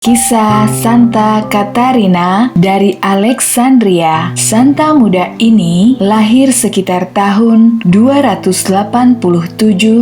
Kisah Santa Katarina dari Alexandria. Santa muda ini lahir sekitar tahun 287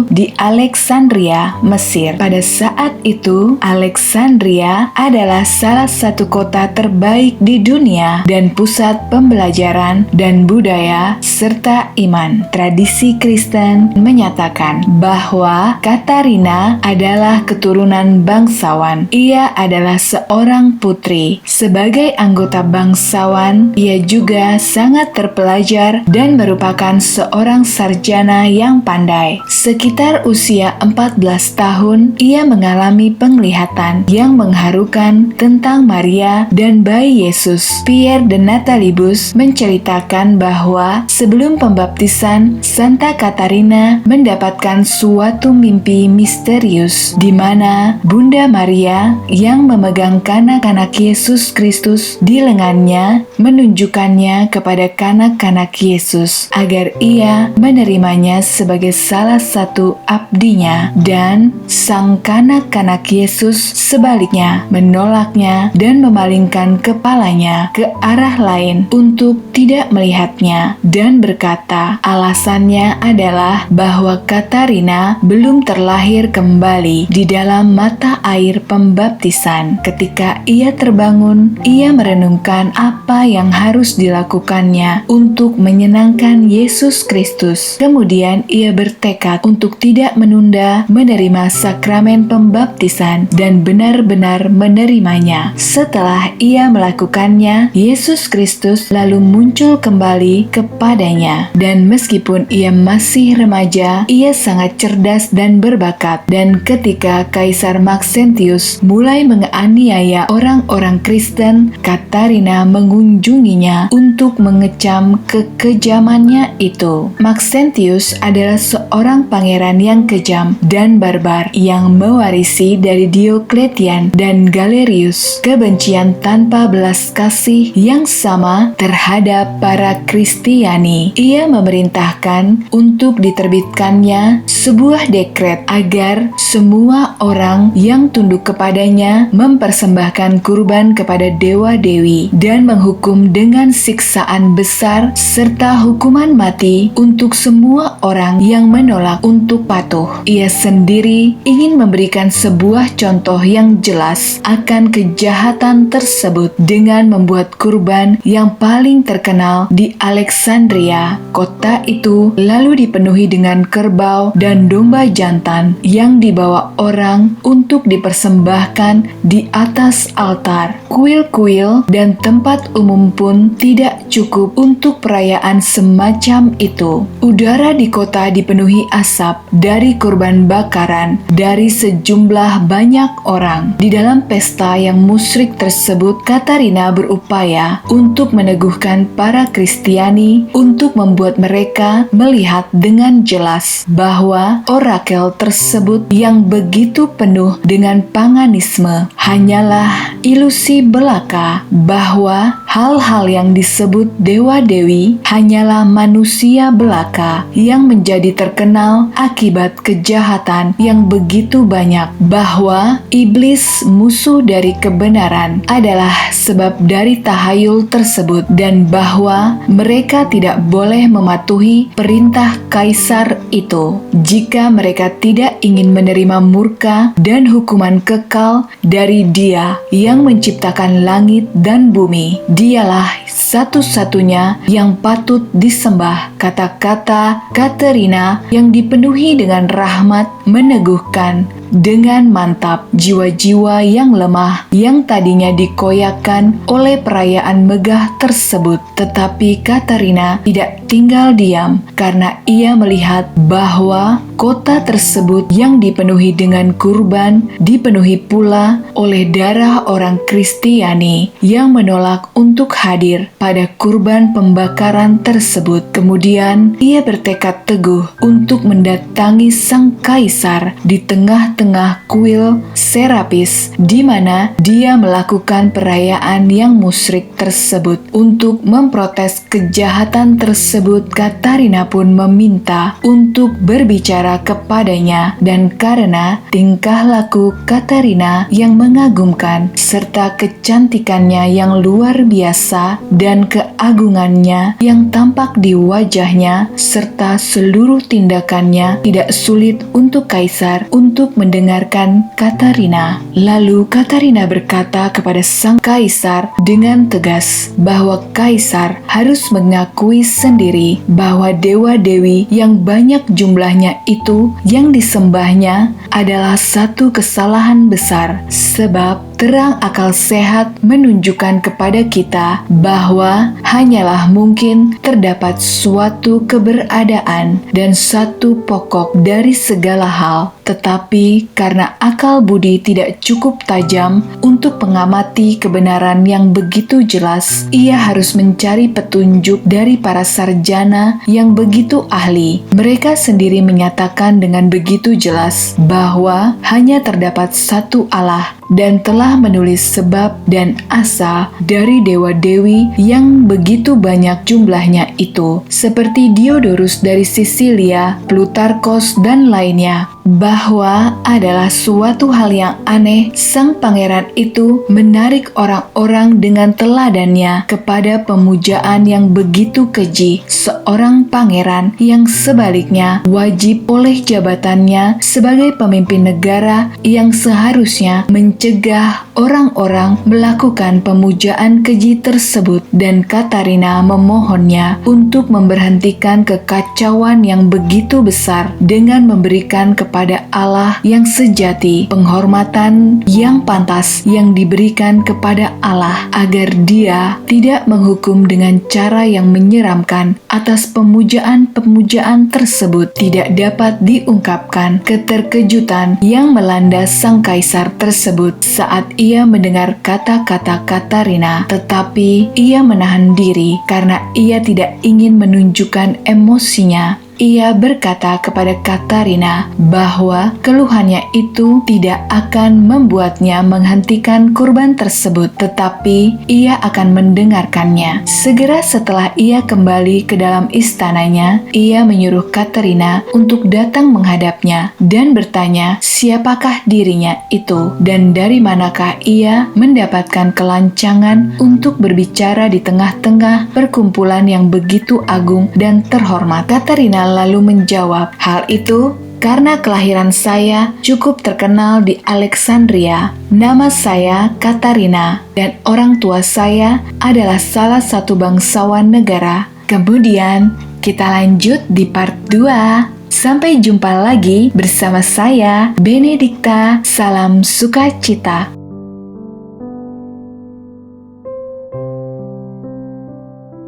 di Alexandria, Mesir. Pada saat itu, Alexandria adalah salah satu kota terbaik di dunia dan pusat pembelajaran dan budaya serta iman. Tradisi Kristen menyatakan bahwa Katarina adalah keturunan bangsawan. Ia adalah seorang putri. Sebagai anggota bangsawan, ia juga sangat terpelajar dan merupakan seorang sarjana yang pandai. Sekitar usia 14 tahun, ia mengalami penglihatan yang mengharukan tentang Maria dan bayi Yesus. Pierre de Natalibus menceritakan bahwa sebelum pembaptisan, Santa Katarina mendapatkan suatu mimpi misterius di mana Bunda Maria yang memegang kanak-kanak Yesus Kristus di lengannya menunjukkannya kepada kanak-kanak Yesus agar ia menerimanya sebagai salah satu abdinya, dan sang kanak-kanak Yesus sebaliknya menolaknya dan memalingkan kepalanya ke arah lain untuk tidak melihatnya dan berkata alasannya adalah bahwa Katarina belum terlahir kembali di dalam mata air pembaptisan. Ketika ia terbangun, ia merenungkan apa yang harus dilakukannya untuk menyenangkan Yesus Kristus. Kemudian ia bertekad untuk tidak menunda menerima sakramen pembaptisan dan benar-benar menerimanya. Setelah ia melakukannya, Yesus Kristus lalu muncul kembali kepadanya. Dan meskipun ia masih remaja, ia sangat cerdas dan berbakat. Dan ketika Kaisar Maxentius mulai menganiaya orang-orang Kristen, Katarina mengunjunginya untuk mengecam kekejamannya itu. Maxentius adalah seorang pangeran yang kejam dan barbar yang mewarisi dari Diocletian dan Galerius kebencian tanpa belas kasih yang sama terhadap para Kristiani. Ia memerintahkan untuk diterbitkannya sebuah dekret agar semua orang yang tunduk kepadanya mempersembahkan kurban kepada dewa-dewi dan menghukum dengan siksaan besar serta hukuman mati untuk semua orang yang menolak untuk patuh. Ia sendiri ingin memberikan sebuah contoh yang jelas akan kejahatan tersebut dengan membuat kurban yang paling terkenal di Alexandria. Kota itu lalu dipenuhi dengan kerbau dan domba jantan yang dibawa orang untuk dipersembahkan di atas altar. Kuil-kuil dan tempat umum pun tidak cukup untuk perayaan semacam itu. Udara di kota dipenuhi asap dari kurban bakaran dari sejumlah banyak orang. Di dalam pesta yang musyrik tersebut, Katarina berupaya untuk meneguhkan para Kristiani untuk membuat mereka melihat dengan jelas bahwa orakel tersebut yang begitu penuh dengan paganisme hanyalah ilusi belaka, bahwa hal-hal yang disebut dewa-dewi hanyalah manusia belaka yang menjadi terkenal akibat kejahatan yang begitu banyak, bahwa iblis musuh dari kebenaran adalah sebab dari tahayul tersebut, dan bahwa mereka tidak boleh mematuhi perintah kaisar itu jika mereka tidak ingin menerima murka dan hukuman kekal dari Dia yang menciptakan langit dan bumi. Dialah satu-satunya yang patut disembah. Kata-kata Katarina yang dipenuhi dengan rahmat meneguhkan dengan mantap jiwa-jiwa yang lemah yang tadinya dikoyakkan oleh perayaan megah tersebut. Tetapi Katarina tidak tinggal diam karena ia melihat bahwa kota tersebut yang dipenuhi dengan kurban dipenuhi pula oleh darah orang Kristiani yang menolak untuk hadir pada kurban pembakaran tersebut. Kemudian ia bertekad teguh untuk mendatangi sang kaisar di tengah tengah-tengah kuil Serapis, di mana dia melakukan perayaan yang musyrik tersebut. Untuk memprotes kejahatan tersebut, Katarina pun meminta untuk berbicara kepadanya, dan karena tingkah laku Katarina yang mengagumkan serta kecantikannya yang luar biasa dan keagungannya yang tampak di wajahnya serta seluruh tindakannya, tidak sulit untuk kaisar untuk mendengarkan Katarina. Lalu Katarina berkata kepada sang kaisar dengan tegas bahwa kaisar harus mengakui sendiri bahwa dewa-dewi yang banyak jumlahnya itu yang disembahnya adalah satu kesalahan besar, sebab terang akal sehat menunjukkan kepada kita bahwa hanyalah mungkin terdapat suatu keberadaan dan satu pokok dari segala hal. Tetapi karena akal budi tidak cukup tajam untuk mengamati kebenaran yang begitu jelas, ia harus mencari petunjuk dari para sarjana yang begitu ahli. Mereka sendiri menyatakan dengan begitu jelas bahwa hanya terdapat satu Allah, dan telah menulis sebab dan asal dari dewa-dewi yang begitu banyak jumlahnya itu, seperti Diodorus dari Sisilia, Plutarkos, dan lainnya, bahwa adalah suatu hal yang aneh sang pangeran itu menarik orang-orang dengan teladannya kepada pemujaan yang begitu keji seorang pangeran yang sebaliknya wajib oleh jabatannya sebagai pemimpin negara yang seharusnya mencegah orang-orang melakukan pemujaan keji tersebut. Dan Katarina memohonnya untuk memberhentikan kekacauan yang begitu besar dengan memberikan kepada Allah yang sejati penghormatan yang pantas yang diberikan kepada Allah, agar dia tidak menghukum dengan cara yang menyeramkan atas pemujaan-pemujaan tersebut. Tidak dapat diungkapkan keterkejutan yang melanda sang kaisar tersebut saat ia mendengar kata-kata Katarina, tetapi ia menahan diri karena ia tidak ingin menunjukkan emosinya. Ia berkata kepada Katarina bahwa keluhannya itu tidak akan membuatnya menghentikan kurban tersebut, tetapi ia akan mendengarkannya. Segera setelah ia kembali ke dalam istananya, ia menyuruh Katarina untuk datang menghadapnya dan bertanya siapakah dirinya itu dan dari manakah ia mendapatkan kelancangan untuk berbicara di tengah-tengah perkumpulan yang begitu agung dan terhormat. Katarina lalu menjawab, hal itu karena kelahiran saya cukup terkenal di Alexandria. Nama saya Katarina dan orang tua saya adalah salah satu bangsawan negara. Kemudian kita lanjut di part 2. Sampai jumpa lagi bersama saya, Benedikta. Salam sukacita.